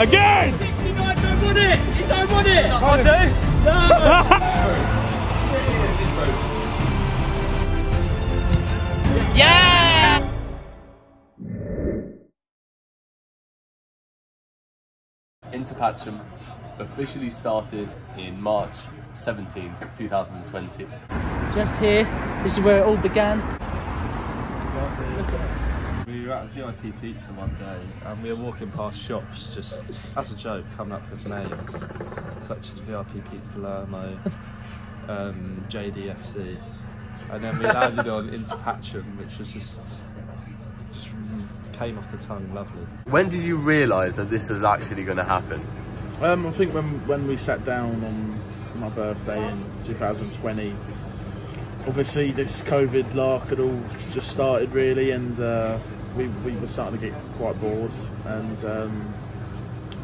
Again! 69, don't want it! You don't want it! I do! No! Yeah! Into Patcham officially started in March 17, 2020. Just here, this is where it all began. We were at VIP Pizza one day and we were walking past shops just as a joke, coming up with names such as VIP Pizza Lermo, JDFC, and then we landed on Into Patcham, which was just came off the tongue lovely. When did you realise that this was actually going to happen? I think when we sat down on my birthday in 2020, obviously this COVID lark had all just started really, and we were starting to get quite bored, and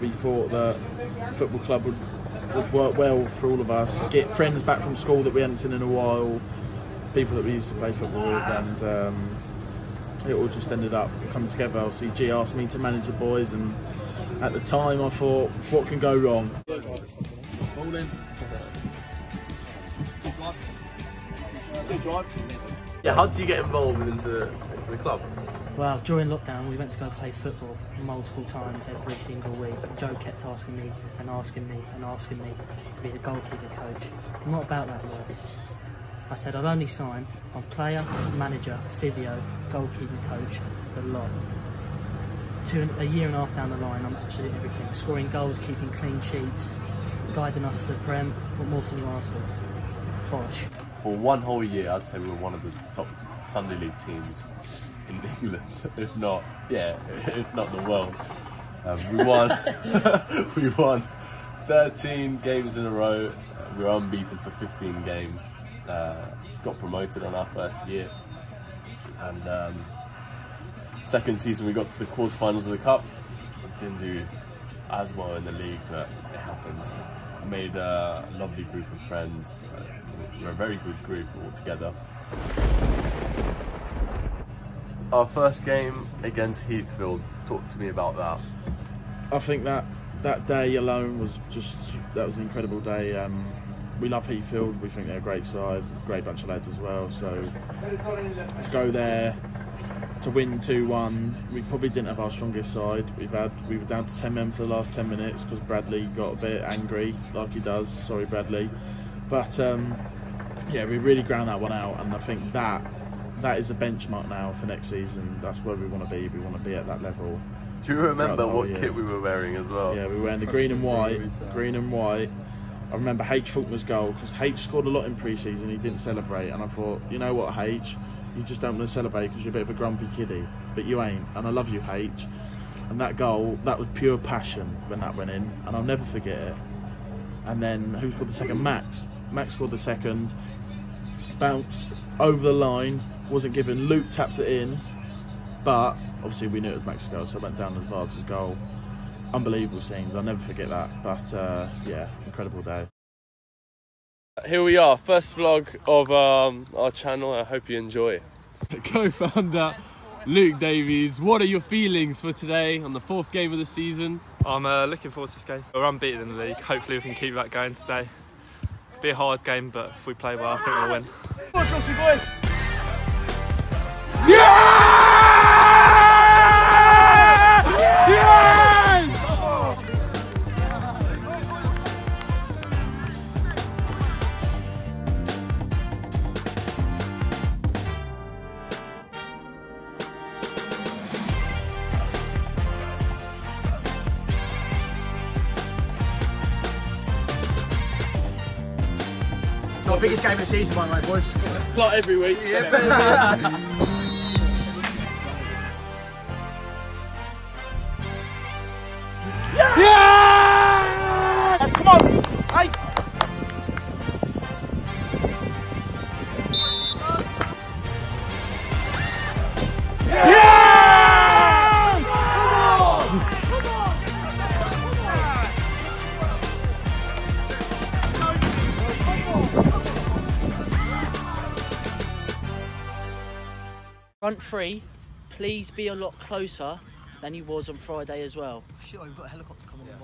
we thought that football club would work well for all of us. Get friends back from school that we hadn't seen in a while, people that we used to play football with, and it all just ended up coming together. Obviously G asked me to manage the boys, and at the time I thought, what can go wrong? Ball in. Yeah, how did you get involved into the club? Well, during lockdown, we went to go play football multiple times every single week. Joe kept asking me and asking me and asking me to be the goalkeeper coach. I'm not about that life. I said I'd only sign if I'm player, manager, physio, goalkeeper coach, the lot. A year and a half down the line, I'm absolutely everything. Scoring goals, keeping clean sheets, guiding us to the Prem. What more can you ask for? Bosh. For one whole year, I'd say we were one of the top Sunday League teams in England, if not the world. We won 13 games in a row. We were unbeaten for 15 games. Got promoted on our first year, and second season we got to the quarterfinals of the cup. Didn't do as well in the league, but it happens. Made a lovely group of friends. We're a very good group all together. Our first game against Heathfield. Talk to me about that. I think that day alone was that was an incredible day. We love Heathfield. We think they're a great side, great bunch of lads as well. So to go there, to win 2-1, we probably didn't have our strongest side. We were down to 10 men for the last 10 minutes because Bradley got a bit angry, like he does. Sorry, Bradley. But yeah, we really ground that one out, and I think that is a benchmark now for next season. That's where we want to be. We want to be at that level. Do you remember what kit we were wearing as well? Yeah, we were wearing the green and white. Green and white. I remember H. Faulkner's goal, because H scored a lot in pre-season. He didn't celebrate, and I thought, you know what, H, you just don't want to celebrate because you're a bit of a grumpy kiddie, but you ain't, and I love you, H. And that goal, that was pure passion when that went in, and I'll never forget it. And then who scored the second? Max. Max scored the second, bounced over the line, wasn't given. Luke taps it in, but obviously we knew it was Max's goal, so I went down as Vard's goal. Unbelievable scenes, I'll never forget that. But yeah, incredible day. Here we are, first vlog of our channel. I hope you enjoy. Co-founder Luke Davies, what are your feelings for today on the 4th game of the season? I'm looking forward to this game. We're unbeaten in the league. Hopefully we can keep that going today. Be a hard game, but if we play well, I think we'll win. Come on, Joshy boy! Our biggest game of the season, by the way, boys. Like every week. Yeah, Yeah! Come on! Hey! Front three, please be a lot closer than you was on Friday as well. Shit, we've got a helicopter coming in.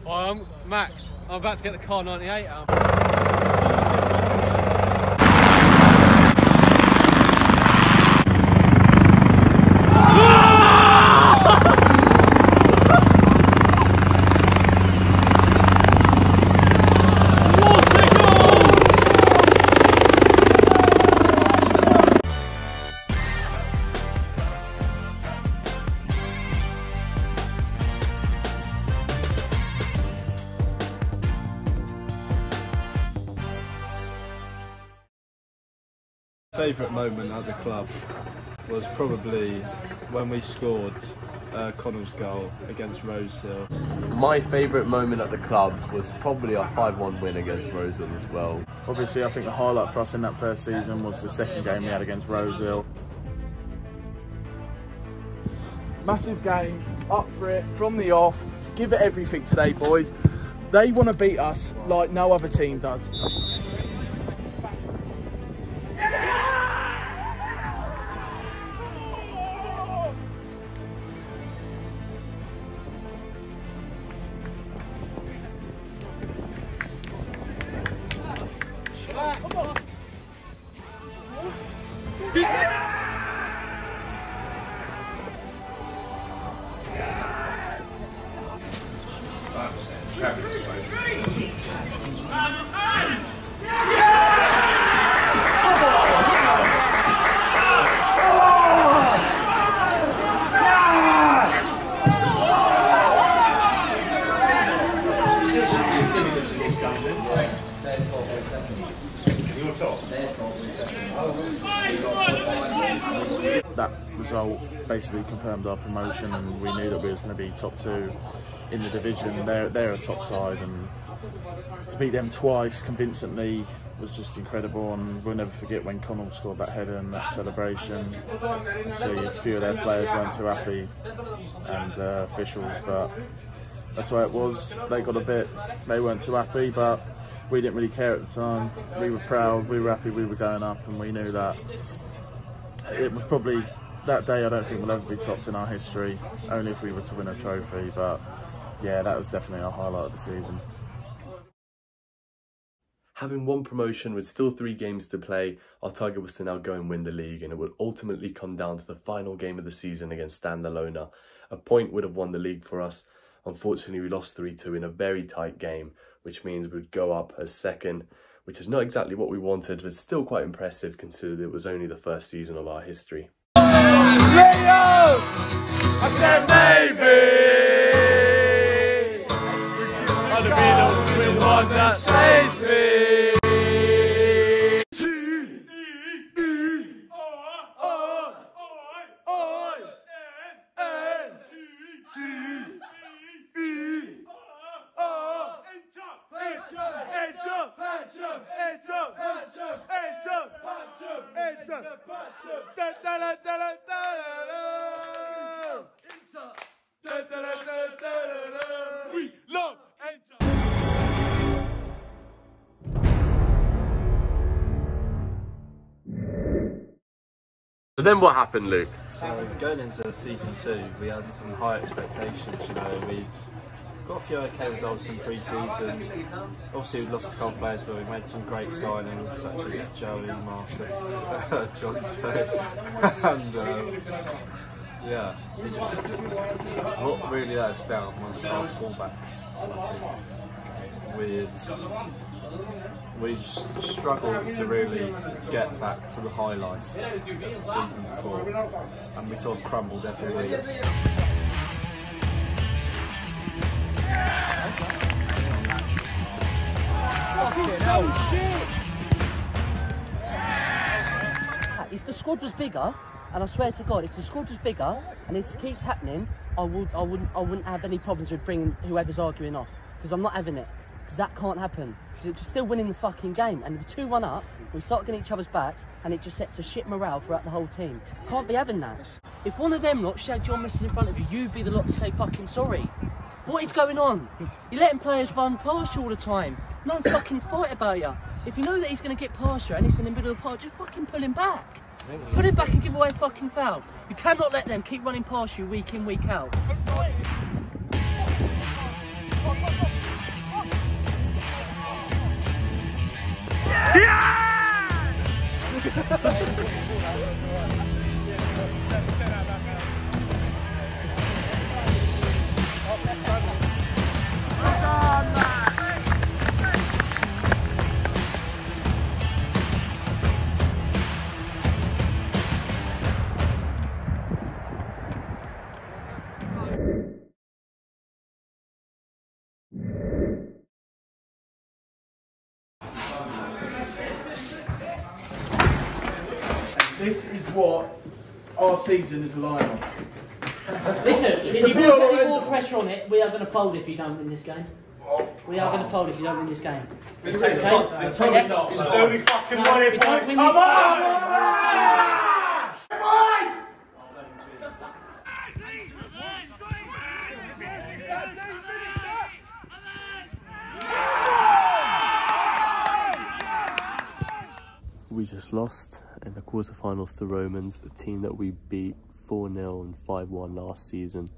I'm Max. I'm about to get the car 98 out. Favourite moment at the club was probably when we scored Connell's goal against Rosehill. My favourite moment at the club was probably our 5-1 win against Rosehill as well. Obviously, I think the highlight for us in that first season was the second game we had against Rosehill. Massive game, up for it, from the off. Give it everything today, boys. They want to beat us like no other team does. That result basically confirmed our promotion, and we knew that we was going to be top 2 in the division. They're a top side, and to beat them twice convincingly was just incredible. And we'll never forget when Connell scored that header and that celebration. See, a few of their players weren't too happy, and officials, but that's why it was. They got a bit, they weren't too happy, but we didn't really care at the time. We were proud, we were happy we were going up, and we knew that it was probably, that day I don't think we'll ever be topped in our history, only if we were to win a trophy. But yeah, that was definitely our highlight of the season. Having won promotion with still 3 games to play, our target was to now go and win the league, and it would ultimately come down to the final game of the season against Standalona. A point would have won the league for us. Unfortunately, we lost 3-2 in a very tight game, which means we'd go up as second, which is not exactly what we wanted, but still quite impressive considering it was only the first season of our history. Leo! I said maybe! I'll be the one that saves me! We love So then what happened, Luke? So going into season 2, we had some high expectations. You know, we'd got a few okay results in pre-season. Obviously, we lost a couple of players, but we made some great signings such as Joey, Marcus, John, and yeah, we just, what really let us down was our fullbacks. I think we just struggled to really get back to the high life the season before, and we sort of crumbled every week. If the squad was bigger, and I swear to God, if the squad was bigger and it keeps happening, I wouldn't have any problems with bringing whoever's arguing off, because I'm not having it, because that can't happen. Because we're still winning the fucking game, and we're 2-1 up, we start getting each other's backs, and it just sets a shit morale throughout the whole team. Can't be having that. If one of them lot shagged your missus in front of you, you'd be the lot to say fucking sorry. What is going on? You're letting players run past you all the time. No fucking fight about you. If you know that he's going to get past you and it's in the middle of the park, just fucking pull him back. Put it back and give away a fucking foul. You cannot let them keep running past you week in, week out. This is what our season is relying on. Listen, if you put any more pressure on it, we are going to fold if you don't win this game. We are going to fold if you don't win this game. Let's take the top. Let's take the top. Do we fucking win it, boys? Come on! We just lost in the quarterfinals to Romans, a team that we beat 4-0 and 5-1 last season.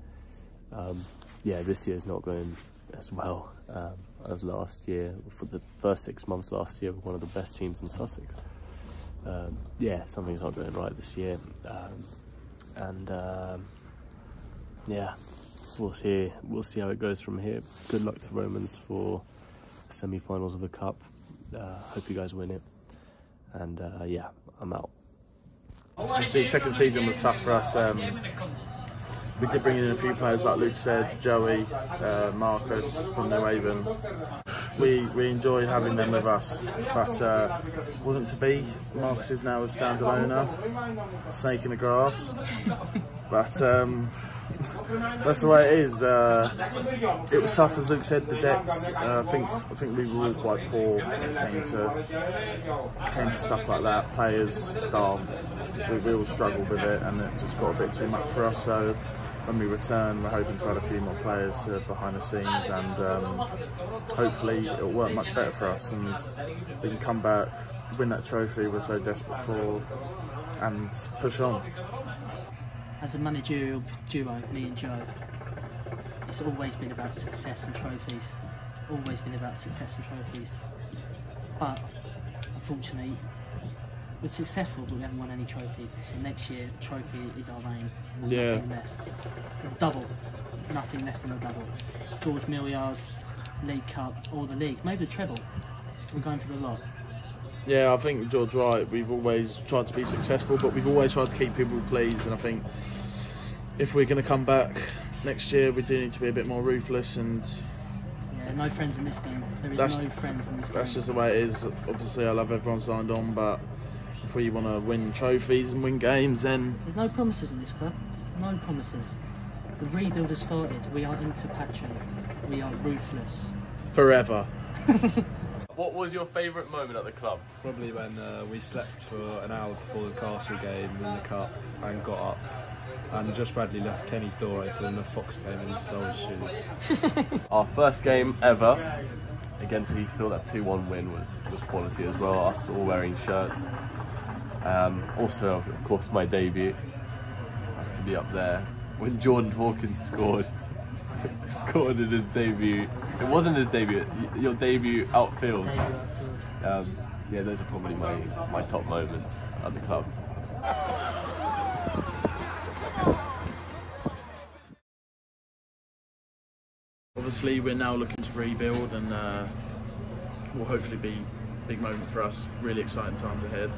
Yeah, this year's not going as well as last year. For the first 6 months last year, we were one of the best teams in Sussex. Yeah, something's not going right this year. Yeah, we'll see how it goes from here. Good luck to Romans for semi-finals of the Cup. Hope you guys win it. And yeah, I'm out. Obviously, second season was tough for us. We did bring in a few players, like Luke said, Joey, Marcus from New Haven. We enjoyed having them with us, but wasn't to be. Marcus is now a standalone owner, snake in the grass. But that's the way it is. It was tough, as Luke said. The debts. I think we were all quite poor when it came to stuff like that. Players, staff. We all struggled with it, and it just got a bit too much for us. So when we return, we're hoping to add a few more players behind the scenes, and hopefully it'll work much better for us, and we can come back, win that trophy we're so desperate for, and push on. As a managerial duo, me and Joe, it's always been about success and trophies. Always been about success and trophies. But unfortunately, we're successful, but we haven't won any trophies. So next year, trophy is our aim. Yeah. Nothing less. Double. Nothing less than a double. George Milliard, League Cup, or the league. Maybe the treble. We're going for the lot. Yeah, I think George's right. We've always tried to be successful, but we've always tried to keep people pleased. And I think if we're going to come back next year, we do need to be a bit more ruthless. And yeah, no friends in this game. There is no friends in this game. That's just the way it is. Obviously, I love everyone signed on, but if we want to win trophies and win games, then there's no promises in this club. No promises. The rebuild has started. We are into Patcham. We are ruthless. Forever. What was your favourite moment at the club? Probably when we slept for an hour before the Castle game in the Cup and got up, and Josh Bradley left Kenny's door open and the fox came in and stole his shoes. Our first game ever against Heathfield, that 2-1 win was quality as well, us all wearing shirts. Also, of course, my debut has to be up there. When Jordan Hawkins scored in his debut. It wasn't his debut, your debut outfield. Yeah, those are probably my top moments at the club. Obviously, we're now looking to rebuild, and will hopefully be a big moment for us. Really exciting times ahead.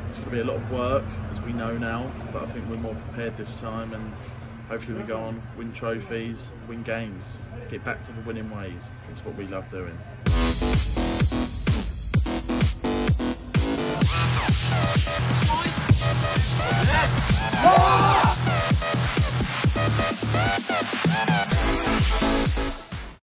It's going to be a lot of work, as we know now, but I think we're more prepared this time, and hopefully we go on, win trophies, win games, get back to the winning ways. It's what we love doing.